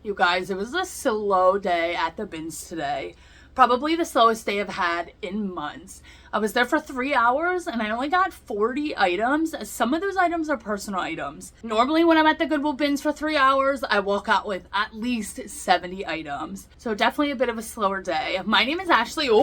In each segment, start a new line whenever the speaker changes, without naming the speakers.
You guys, it was a slow day at the bins today. Probably the slowest day I've had in months. I was there for 3 hours and I only got 40 items. Some of those items are personal items. Normally when I'm at the Goodwill Bins for 3 hours, I walk out with at least 70 items. So definitely a bit of a slower day. My name is Ashley.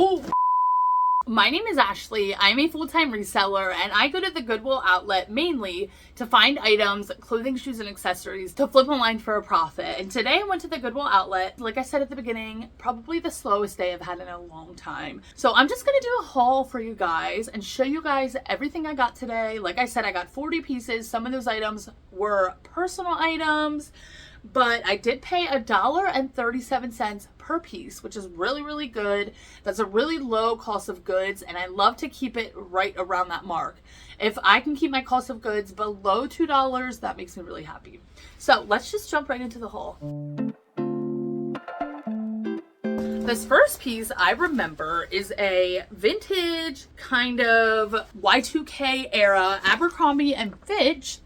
I'm a full-time reseller and I go to the Goodwill outlet mainly to find items, clothing, shoes, and accessories to flip online for a profit. And today I went to the Goodwill outlet, like I said at the beginning, probably the slowest day I've had in a long time. So I'm just gonna do a haul for you guys and show you guys everything I got today. Like I said, I got 40 pieces. Some of those items were personal items, but I did pay $1.37 per piece, which is really, really good. That's a really low cost of goods, and I love to keep it right around that mark. If I can keep my cost of goods below $2, that makes me really happy. So let's just jump right into the haul. This first piece I remember is a vintage kind of Y2K era Abercrombie and Fitch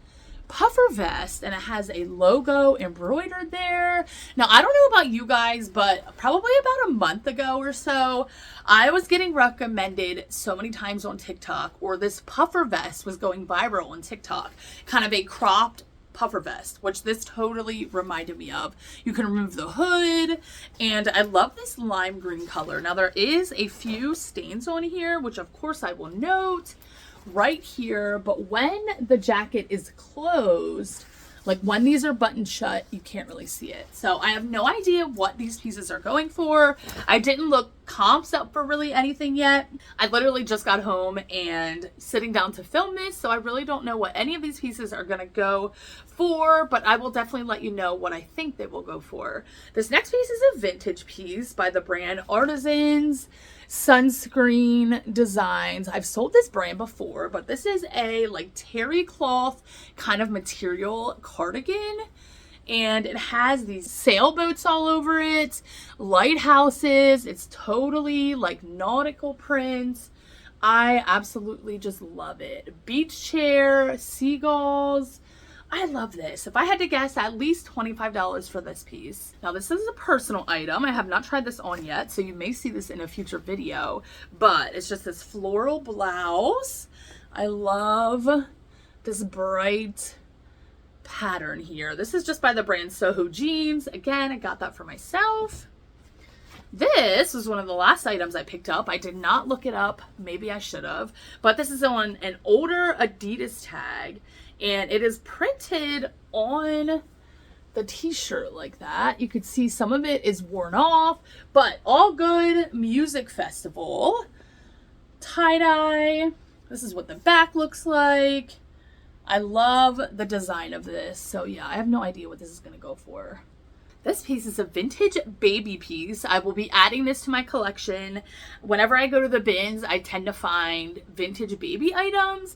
puffer vest, and it has a logo embroidered there. Now, I don't know about you guys, but probably about a month ago or so, I was getting recommended so many times on TikTok, or this puffer vest was going viral on TikTok, kind of a cropped puffer vest, which this totally reminded me of. You can remove the hood, and I love this lime green color. Now, there is a few stains on here, which of course I will note right here, but when the jacket is closed, like when these are buttoned shut, you can't really see it. So I have no idea what these pieces are going for. I didn't look comps up for really anything yet. I literally just got home and sitting down to film this, so I really don't know what any of these pieces are gonna go for, but I will definitely let you know what I think they will go for. This next piece is a vintage piece by the brand Artisans Sunscreen Designs. I've sold this brand before, but this is a like terry cloth kind of material cardigan, and it has these sailboats all over it, lighthouses. It's totally like nautical prints. I absolutely just love it. Beach chair, seagulls. I love this. If I had to guess, at least $25 for this piece. Now, this is a personal item. I have not tried this on yet, so you may see this in a future video, but it's just this floral blouse. I love this bright pattern here. This is just by the brand Soho Jeans. Again, I got that for myself. This was one of the last items I picked up. I did not look it up. Maybe I should have. But this is on an older Adidas tag, and it is printed on the t-shirt like that. You could see some of it is worn off, but all good. Music festival. Tie-dye. This is what the back looks like. I love the design of this. So yeah, I have no idea what this is going to go for. This piece is a vintage baby piece. I will be adding this to my collection. Whenever I go to the bins, I tend to find vintage baby items,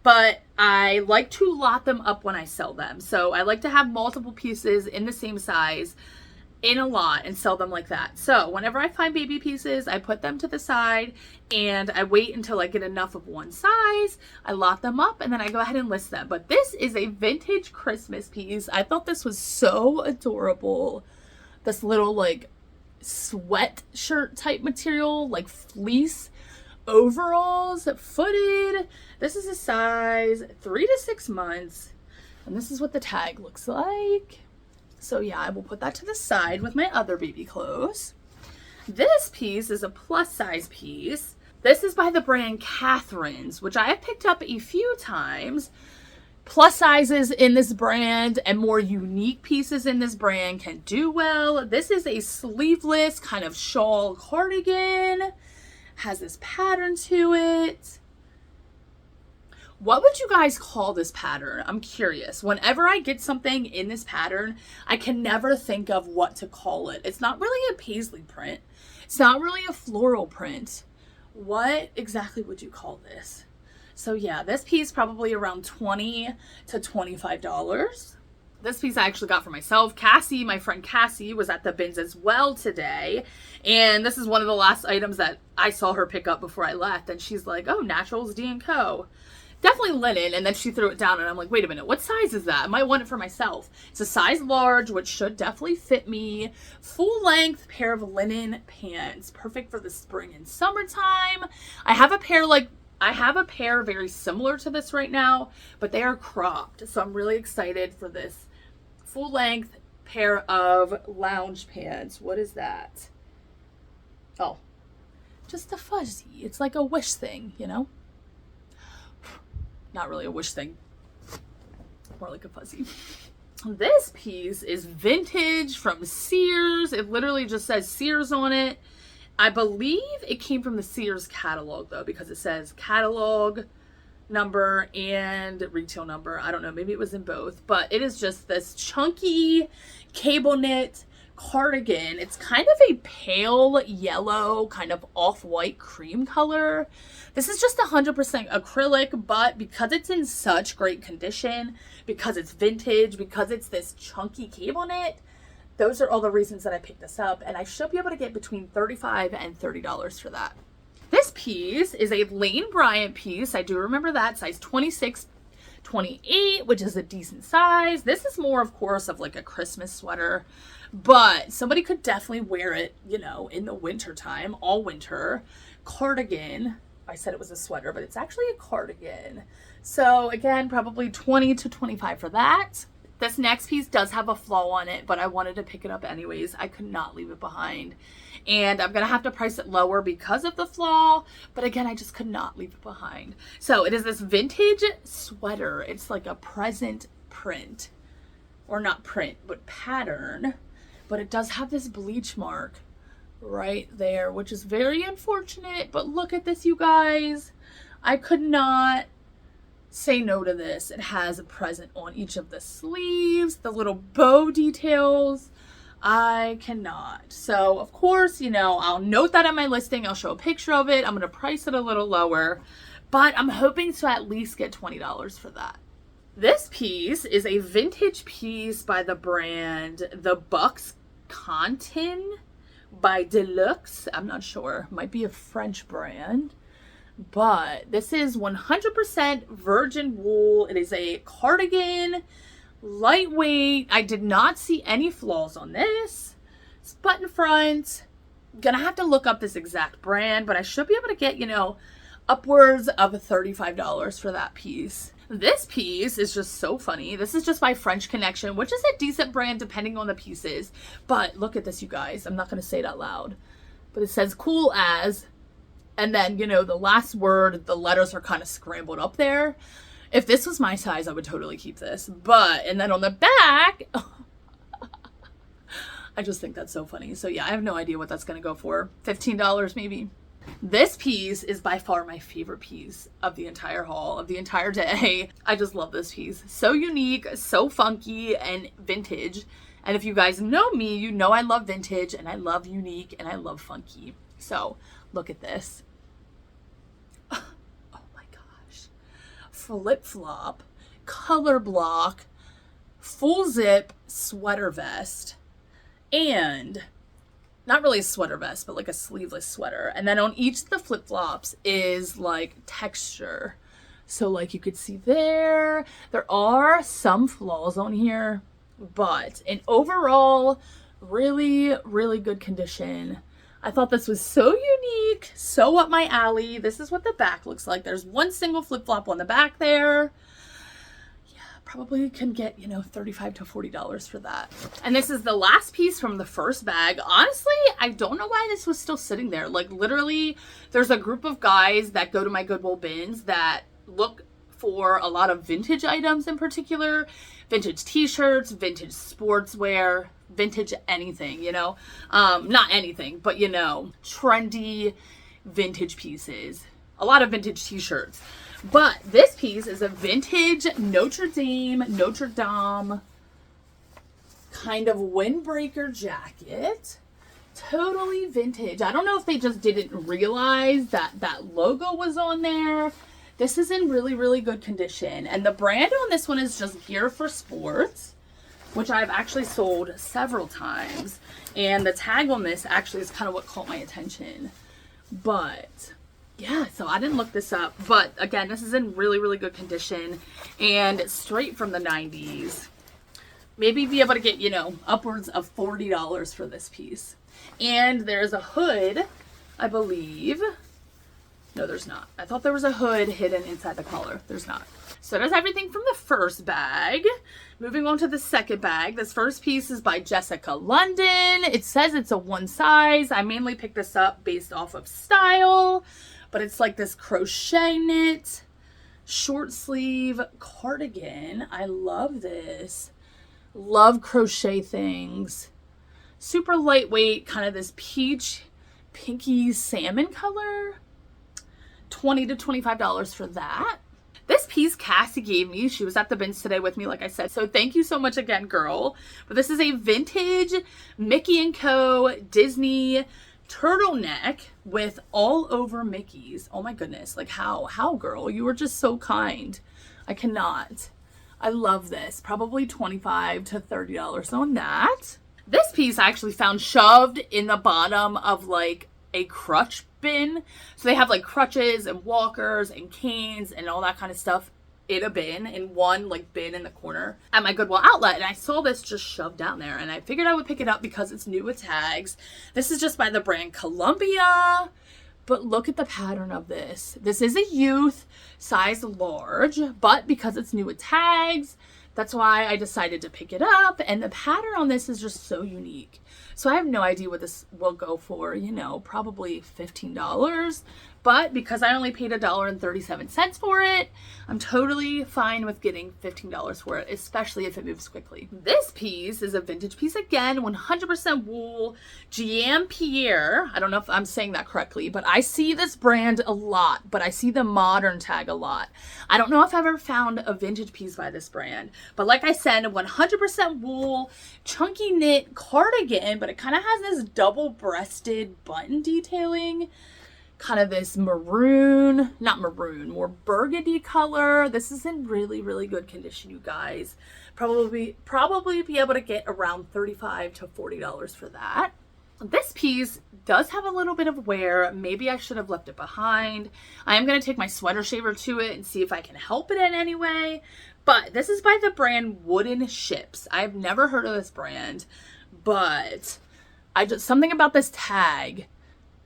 but I like to lot them up when I sell them. So I like to have multiple pieces in the same size in a lot and sell them like that. So whenever I find baby pieces, I put them to the side and I wait until I get enough of one size. I lot them up and then I go ahead and list them. But this is a vintage Christmas piece. I thought this was so adorable. This little like sweatshirt type material, like fleece overalls, footed. This is a size 3 to 6 months. And this is what the tag looks like. So yeah, I will put that to the side with my other baby clothes. This piece is a plus size piece. This is by the brand Catherine's, which I have picked up a few times. Plus sizes in this brand and more unique pieces in this brand can do well. This is a sleeveless kind of shawl cardigan. Has this pattern to it. What would you guys call this pattern? I'm curious. Whenever I get something in this pattern, I can never think of what to call it. It's not really a paisley print. It's not really a floral print. What exactly would you call this? So yeah, this piece probably around $20 to $25. This piece I actually got for myself. Cassie, my friend Cassie, was at the bins as well today. And this is one of the last items that I saw her pick up before I left. And she's like, oh, Naturals D & Co. definitely linen. And then she threw it down and I'm like, wait a minute, what size is that? I might want it for myself. It's a size large, which should definitely fit me. Full length pair of linen pants, perfect for the spring and summertime. I have a pair very similar to this right now, but they are cropped. So I'm really excited for this full length pair of lounge pants. What is that? Oh, just a fuzzy. It's like a wish thing, you know? Not really a wish thing. More like a fuzzy. This piece is vintage from Sears. It literally just says Sears on it. I believe it came from the Sears catalog though, because it says catalog number and retail number. I don't know, maybe it was in both, but it is just this chunky cable knit cardigan. It's kind of a pale yellow, kind of off-white cream color. This is just 100% acrylic, but because it's in such great condition, because it's vintage, because it's this chunky cable knit, those are all the reasons that I picked this up, and I should be able to get between $35 and $30 for that. This piece is a Lane Bryant piece. I do remember that, size 26, 28, which is a decent size. This is more, of course, of like a Christmas sweater, but somebody could definitely wear it, you know, in the winter time, all winter. Cardigan. I said it was a sweater, but it's actually a cardigan. So again, probably 20 to 25 for that. This next piece does have a flaw on it, but I wanted to pick it up anyways. I could not leave it behind. And I'm going to have to price it lower because of the flaw. But again, I just could not leave it behind. So it is this vintage sweater. It's like a present print. Or not print, but pattern. But it does have this bleach mark right there, which is very unfortunate. But look at this, you guys. I could not say no to this. It has a present on each of the sleeves, the little bow details. I cannot. So of course, you know, I'll note that on my listing. I'll show a picture of it. I'm going to price it a little lower, but I'm hoping to at least get $20 for that. This piece is a vintage piece by the brand The Bucks Canton by Deluxe. I'm not sure. Might be a French brand. But this is 100% virgin wool. It is a cardigan, lightweight. I did not see any flaws on this. It's button front. Gonna have to look up this exact brand, but I should be able to get, you know, upwards of $35 for that piece. This piece is just so funny. This is just by French Connection, which is a decent brand depending on the pieces. But look at this, you guys. I'm not gonna say it out loud, but it says cool as. And then, you know, the last word, the letters are kind of scrambled up there. If this was my size, I would totally keep this. But, and then on the back, I just think that's so funny. So yeah, I have no idea what that's going to go for. $15 maybe. This piece is by far my favorite piece of the entire haul, of the entire day. I just love this piece. So unique, so funky, and vintage. And if you guys know me, you know I love vintage, and I love unique, and I love funky. So look at this. Flip-flop, color block, full zip sweater vest, and not really a sweater vest, but like a sleeveless sweater. And then on each of the flip-flops is like texture. So like you could see there are some flaws on here, but in overall, really, really good condition. I thought this was so unique, so up my alley. This is what the back looks like. There's one single flip-flop on the back there. Yeah, probably can get, you know, $35 to $40 for that. And this is the last piece from the first bag. Honestly, I don't know why this was still sitting there. Like literally, there's a group of guys that go to my Goodwill Bins that look for a lot of vintage items in particular. Vintage t-shirts, vintage sportswear, vintage anything, you know, not anything, but you know, trendy vintage pieces, a lot of vintage t-shirts. But this piece is a vintage Notre Dame kind of windbreaker jacket, totally vintage. I don't know if they just didn't realize that that logo was on there. This is in really, really good condition. And the brand on this one is just Gear for Sports, which I've actually sold several times. And the tag on this actually is kind of what caught my attention. But Yeah, so I didn't look this up, but again, this is in really, really good condition and straight from the 90s. Maybe be able to get, you know, upwards of $40 for this piece. And there's a hood, I believe. No, there's not. I thought there was a hood hidden inside the collar. There's not. So that's everything from the first bag. Moving on to the second bag. This first piece is by Jessica London. It says it's a one size. I mainly picked this up based off of style, but it's like this crochet knit short sleeve cardigan. I love this. Love crochet things. Super lightweight, kind of this peach, pinky salmon color. $20 to $25 for that. This piece Cassie gave me. She was at the bins today with me, like I said. So thank you so much again, girl. But this is a vintage Mickey & Co. Disney turtleneck with all over Mickeys. Oh my goodness. Like how, girl? You were just so kind. I cannot. I love this. Probably $25 to $30 on that. This piece I actually found shoved in the bottom of like a crutch bin. So they have like crutches and walkers and canes and all that kind of stuff in a bin, in one like bin in the corner at my Goodwill outlet. And I saw this just shoved down there and I figured I would pick it up because it's new with tags. This is just by the brand Columbia. But look at the pattern of this. This is a youth size large, but because it's new with tags, that's why I decided to pick it up. And the pattern on this is just so unique. So I have no idea what this will go for, you know, probably $15. But because I only paid $1.37 for it, I'm totally fine with getting $15 for it, especially if it moves quickly. This piece is a vintage piece again, 100% wool, Giampiere. I don't know if I'm saying that correctly, but I see this brand a lot, but I see the modern tag a lot. I don't know if I've ever found a vintage piece by this brand, but like I said, 100% wool, chunky knit cardigan, but it kind of has this double-breasted button detailing. Kind of this maroon, not maroon, more burgundy color. This is in really, really good condition, you guys. Probably be able to get around $35 to $40 for that. This piece does have a little bit of wear. Maybe I should have left it behind. I am going to take my sweater shaver to it and see if I can help it in any way. But this is by the brand Wooden Ships. I've never heard of this brand, but something about this tag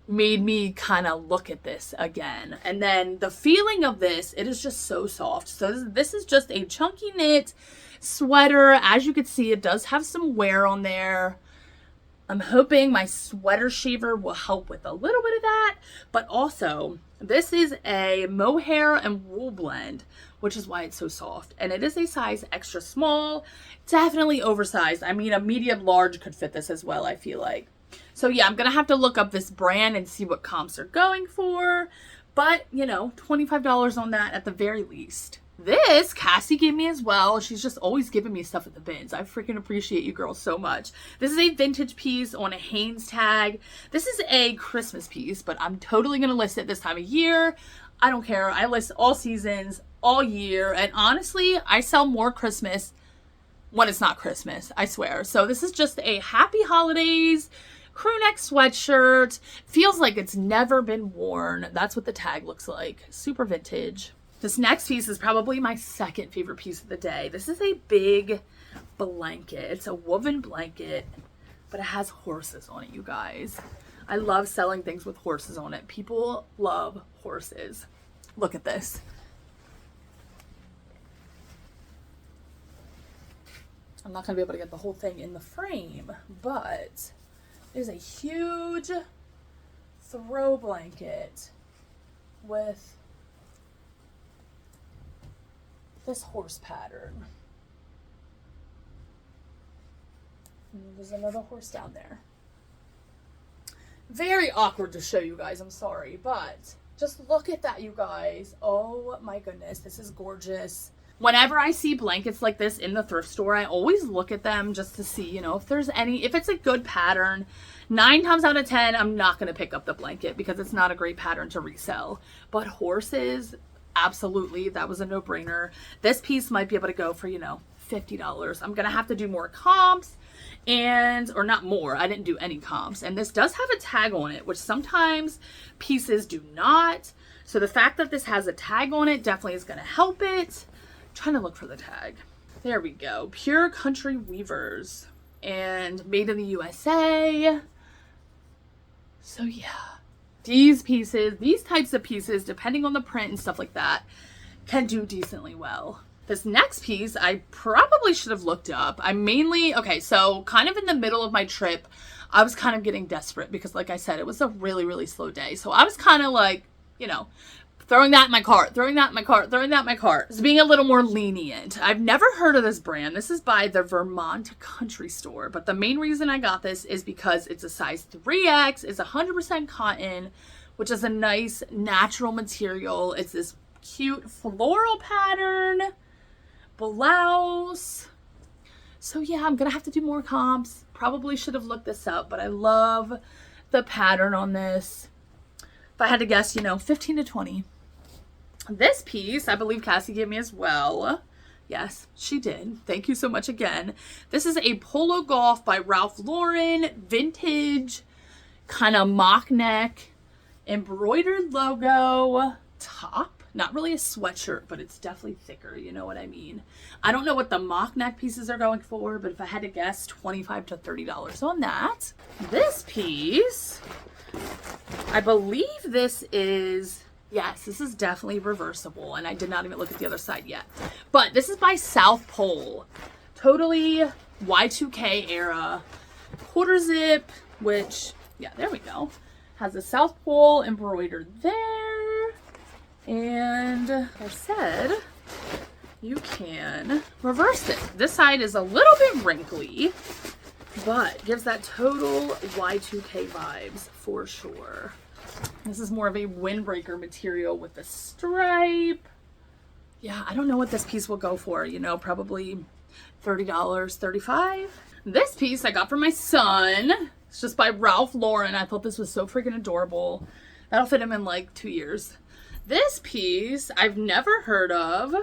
made me kind of look at this again. And then the feeling of this, it is just so soft. So this is just a chunky knit sweater. As you can see, it does have some wear on there. I'm hoping my sweater shaver will help with a little bit of that. But also, this is a mohair and wool blend, which is why it's so soft. And it is a size extra small, definitely oversized. I mean, a medium large could fit this as well, I feel like. So yeah, I'm going to have to look up this brand and see what comps are going for. But, you know, $25 on that at the very least. This, Cassie gave me as well. She's just always giving me stuff at the bins. I freaking appreciate you girls so much. This is a vintage piece on a Hanes tag. This is a Christmas piece, but I'm totally going to list it this time of year. I don't care. I list all seasons, all year. And honestly, I sell more Christmas when it's not Christmas, I swear. So this is just a happy holidays crew neck sweatshirt. Feels like it's never been worn. That's what the tag looks like. Super vintage. This next piece is probably my second favorite piece of the day. This is a big blanket. It's a woven blanket, but it has horses on it, you guys. I love selling things with horses on it. People love horses. Look at this. I'm not going to be able to get the whole thing in the frame, but there's a huge throw blanket with this horse pattern. And there's another horse down there. Very awkward to show you guys, I'm sorry, but just look at that, you guys. Oh my goodness, this is gorgeous. Whenever I see blankets like this in the thrift store, I always look at them just to see, you know, if it's a good pattern. 9 times out of 10, I'm not going to pick up the blanket because it's not a great pattern to resell. But horses, absolutely, that was a no-brainer. This piece might be able to go for, you know, $50. I'm going to have to do more comps or not more. I didn't do any comps. And this does have a tag on it, which sometimes pieces do not. So the fact that this has a tag on it definitely is going to help it. I'm trying to look for the tag. There we go. Pure Country Weavers and made in the USA. So yeah, these pieces, these types of pieces, depending on the print and stuff like that, can do decently well. This next piece, I probably should have looked up. Okay, so kind of in the middle of my trip, I was kind of getting desperate because like I said, it was a really, really slow day. So I was kind of like, you know, throwing that in my cart, throwing that in my cart, throwing that in my cart. Just being a little more lenient. I've never heard of this brand. This is by the Vermont Country Store. But the main reason I got this is because it's a size 3X. It's 100% cotton, which is a nice natural material. It's this cute floral pattern blouse. So yeah, I'm gonna have to do more comps. Probably should have looked this up, but I love the pattern on this. If I had to guess, 15 to 20. This piece, I believe Cassie gave me as well. Yes, she did. Thank you so much again. This is a Polo Golf by Ralph Lauren, vintage, kind of mock neck, embroidered logo top. Not really a sweatshirt, but it's definitely thicker. You know what I mean? I don't know what the mock neck pieces are going for, but if I had to guess, $25 to $30 on that. This piece, I believe this is, yes, this is definitely reversible, and I did not even look at the other side yet. But this is by South Pole. Totally Y2K era. Quarter zip, which, yeah, there we go. Has a South Pole embroidered there. And I said, you can reverse it. This side is a little bit wrinkly, but gives that total Y2K vibes for sure. This is more of a windbreaker material with the stripe. Yeah, I don't know what this piece will go for, probably $30, $35. This piece I got for my son. It's just by Ralph Lauren. I thought this was so freaking adorable. That'll fit him in like 2 years. This piece I've never heard of.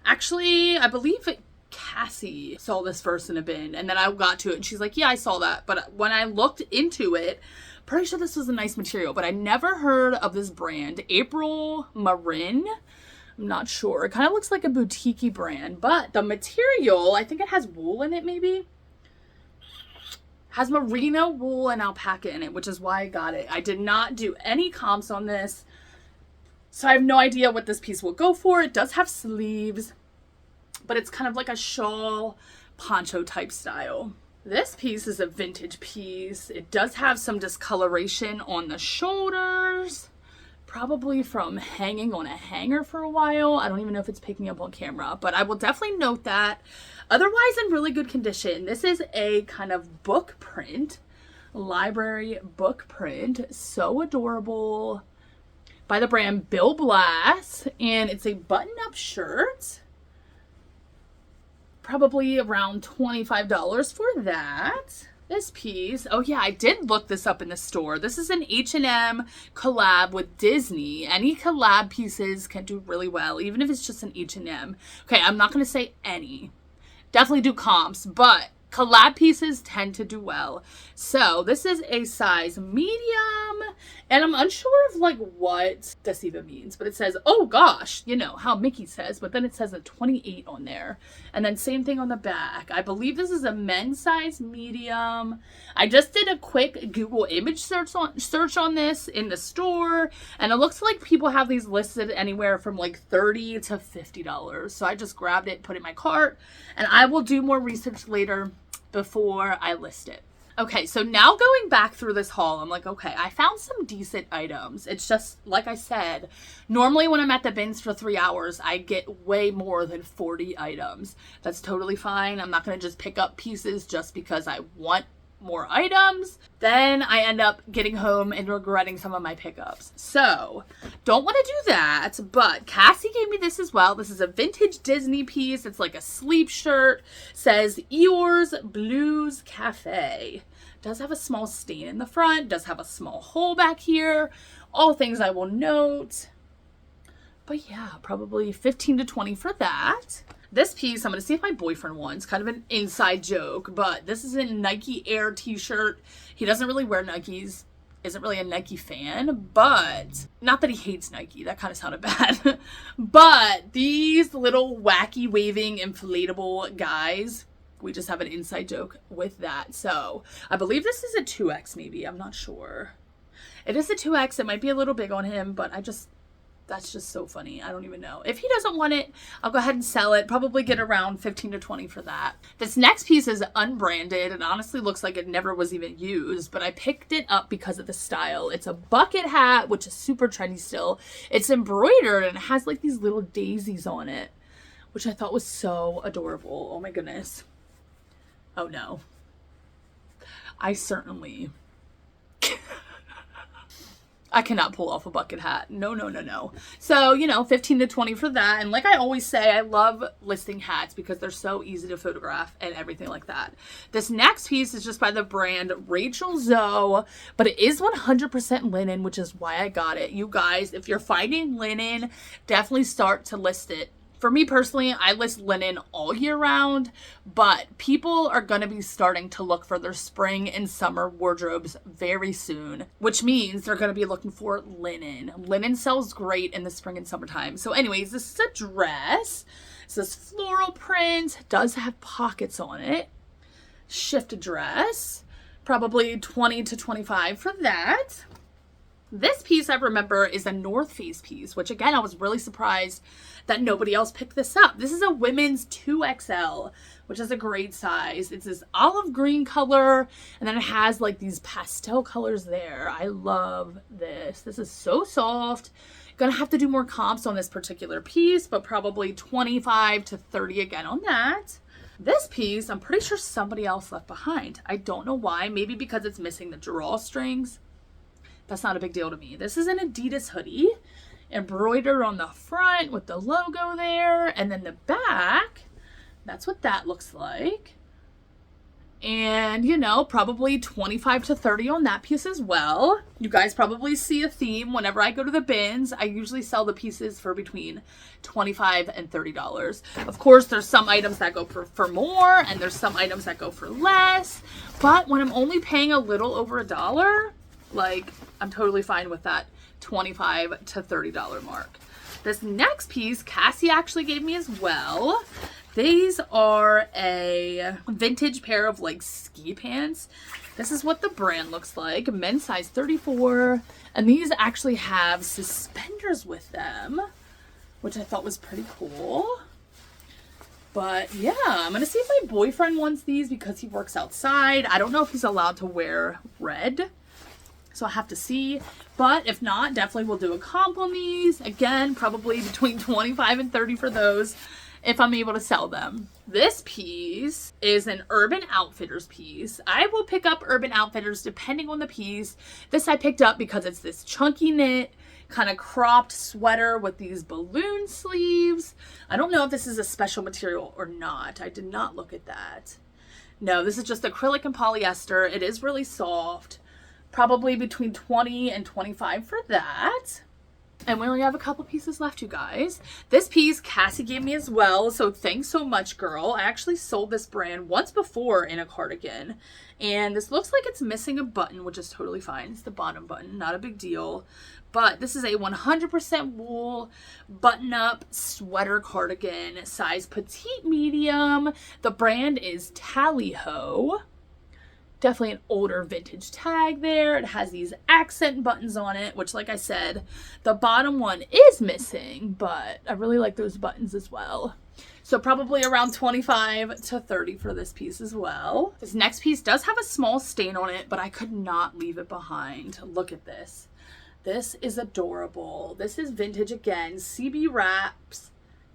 Actually, I believe Cassie saw this first in a bin, and then I got to it and she's like, yeah, I saw that. But when I looked into it, pretty sure this was a nice material, but I never heard of this brand. April Marin. I'm not sure. It kind of looks like a boutique-y brand, but the material, I think it has wool in it maybe. Has merino wool and alpaca in it, which is why I got it. I did not do any comps on this. So I have no idea what this piece will go for. It does have sleeves, but it's kind of like a shawl poncho type style. This piece is a vintage piece. It does have some discoloration on the shoulders, probably from hanging on a hanger for a while. I don't even know if it's picking up on camera, but I will definitely note that. Otherwise, in really good condition. This is a kind of book print, library book print. So adorable. By the brand Bill Blass, and it's a button-up shirt. Probably around $25 for that. This piece, oh yeah, I did look this up in the store. This is an H&M collab with Disney. Any collab pieces can do really well, even if it's just an H&M. Okay, I'm not going to say any. Definitely do comps, but collab pieces tend to do well. So this is a size medium, and I'm unsure of like what this even means, but it says, oh gosh, how Mickey says, but then it says a 28 on there. And then same thing on the back. I believe this is a men's size medium. I just did a quick Google image search on this in the store, and it looks like people have these listed anywhere from like $30 to $50. So I just grabbed it, put it in my cart, and I will do more research later before I list it. Okay, so now going back through this haul, I'm like, okay, I found some decent items. It's just, like I said, normally when I'm at the bins for 3 hours, I get way more than 40 items. That's totally fine. I'm not going to just pick up pieces just because I want more items. Then I end up getting home and regretting some of my pickups. So, don't want to do that, but Cassie gave me this as well. This is a vintage Disney piece. It's like a sleep shirt. Says Eeyore's Blues Cafe. Does have a small stain in the front. Does have a small hole back here. All things I will note. But yeah, probably 15 to 20 for that. This piece, I'm going to see if my boyfriend wants. Kind of an inside joke, but this is a Nike Air t-shirt. He doesn't really wear Nikes. isn't really a Nike fan, but not that he hates Nike, that kind of sounded bad. But these little wacky waving inflatable guys, we just have an inside joke with that. So I believe this is a 2X maybe, I'm not sure. It is a 2X, it might be a little big on him, but that's just so funny. I don't even know. If he doesn't want it, I'll go ahead and sell it. Probably get around 15 to 20 for that. This next piece is unbranded and honestly looks like it never was even used, but I picked it up because of the style. It's a bucket hat, which is super trendy still. It's embroidered and it has like these little daisies on it, which I thought was so adorable. Oh my goodness. Oh no. I certainly... I cannot pull off a bucket hat. No, no, no, no. So, 15 to 20 for that. And like I always say, I love listing hats because they're so easy to photograph and everything like that. This next piece is just by the brand Rachel Zoe, but it is 100% linen, which is why I got it. You guys, if you're finding linen, definitely start to list it. For me personally, I list linen all year round, but people are going to be starting to look for their spring and summer wardrobes very soon, which means they're going to be looking for linen. Linen sells great in the spring and summertime. So anyways, this is a dress. It says floral print, does have pockets on it. Shift dress, probably 20 to 25 for that. This piece I remember is a North Face piece, which again, I was really surprised that nobody else picked this up. This is a women's 2XL, which is a great size. It's this olive green color, and then it has like these pastel colors there. I love this. This is so soft. Gonna have to do more comps on this particular piece, but probably 25 to 30 again on that. This piece, I'm pretty sure somebody else left behind. I don't know why. Maybe because it's missing the drawstrings. That's not a big deal to me. This is an Adidas hoodie, embroidered on the front with the logo there, and then the back, that's what that looks like. And, probably 25 to 30 on that piece as well. You guys probably see a theme whenever I go to the bins. I usually sell the pieces for between $25 and $30. Of course, there's some items that go for more, and there's some items that go for less. But when I'm only paying a little over $1, I'm totally fine with that $25 to $30 mark. This next piece, Cassie actually gave me as well. These are a vintage pair of ski pants. This is what the brand looks like. Men's size 34. And these actually have suspenders with them, which I thought was pretty cool. But yeah, I'm going to see if my boyfriend wants these because he works outside. I don't know if he's allowed to wear red. So I have to see, but if not, definitely we'll do a comp on these. Again, probably between 25 and 30 for those if I'm able to sell them. This piece is an Urban Outfitters piece. I will pick up Urban Outfitters depending on the piece. This I picked up because it's this chunky knit, kind of cropped sweater with these balloon sleeves. I don't know if this is a special material or not. I did not look at that. No, this is just acrylic and polyester. It is really soft. Probably between 20 and 25 for that. And we only have a couple pieces left, you guys. This piece Cassie gave me as well, so thanks so much, girl. I actually sold this brand once before in a cardigan, and this looks like it's missing a button, which is totally fine. It's the bottom button, not a big deal. But this is a 100% wool button-up sweater cardigan, size petite medium. The brand is Tally-Ho. Definitely an older vintage tag there. It has these accent buttons on it, which like I said, the bottom one is missing, but I really like those buttons as well. So probably around 25 to 30 for this piece as well. This next piece does have a small stain on it, but I could not leave it behind. Look at this. This is adorable. This is vintage again. CB wraps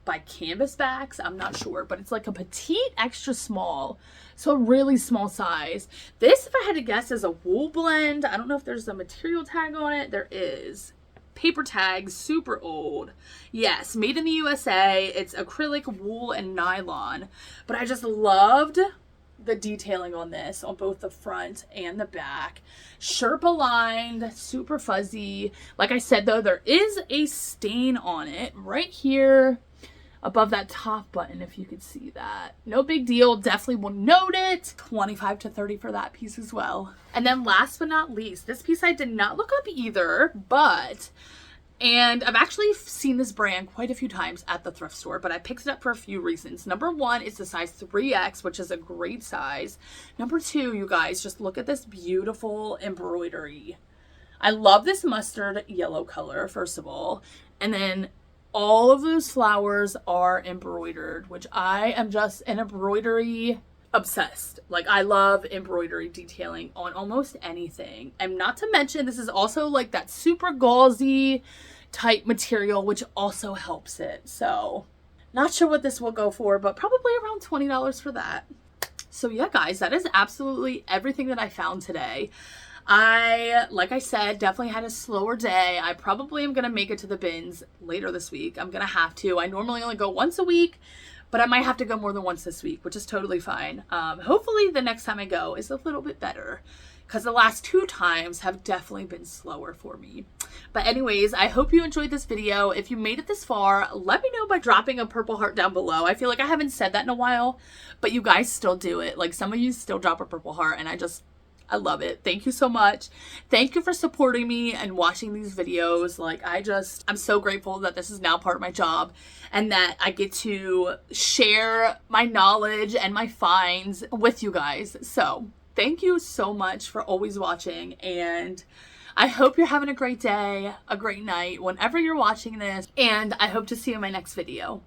by Canvasbacks. I'm not sure, but it's like a petite extra small. So a really small size. This, if I had to guess, is a wool blend. I don't know if there's a material tag on it. There is. Paper tag, super old. Yes, made in the USA. It's acrylic, wool, and nylon. But I just loved the detailing on this on both the front and the back. Sherpa lined, super fuzzy. Like I said though, there is a stain on it right here. above that top button, if you could see that. No big deal, definitely will note it. 25 to 30 for that piece as well. And then last but not least, this piece I did not look up either, and I've actually seen this brand quite a few times at the thrift store, but I picked it up for a few reasons. Number one, it's the size 3X, which is a great size. Number two, you guys, just look at this beautiful embroidery. I love this mustard yellow color, first of all. And then all of those flowers are embroidered, which I am just an embroidery obsessed. Like, I love embroidery detailing on almost anything. And not to mention, this is also like that super gauzy type material, which also helps it. So not sure what this will go for, but probably around $20 for that. So yeah, guys, that is absolutely everything that I found today. Like I said, definitely had a slower day. I probably am going to make it to the bins later this week. I'm going to have to. I normally only go once a week, but I might have to go more than once this week, which is totally fine. Hopefully the next time I go is a little bit better, because the last 2 times have definitely been slower for me. But anyways, I hope you enjoyed this video. If you made it this far, let me know by dropping a purple heart down below. I feel like I haven't said that in a while, but you guys still do it. Like, some of you still drop a purple heart, and I love it. Thank you so much. Thank you for supporting me and watching these videos. Like, I'm so grateful that this is now part of my job and that I get to share my knowledge and my finds with you guys. So thank you so much for always watching, and I hope you're having a great day, a great night, whenever you're watching this, and I hope to see you in my next video.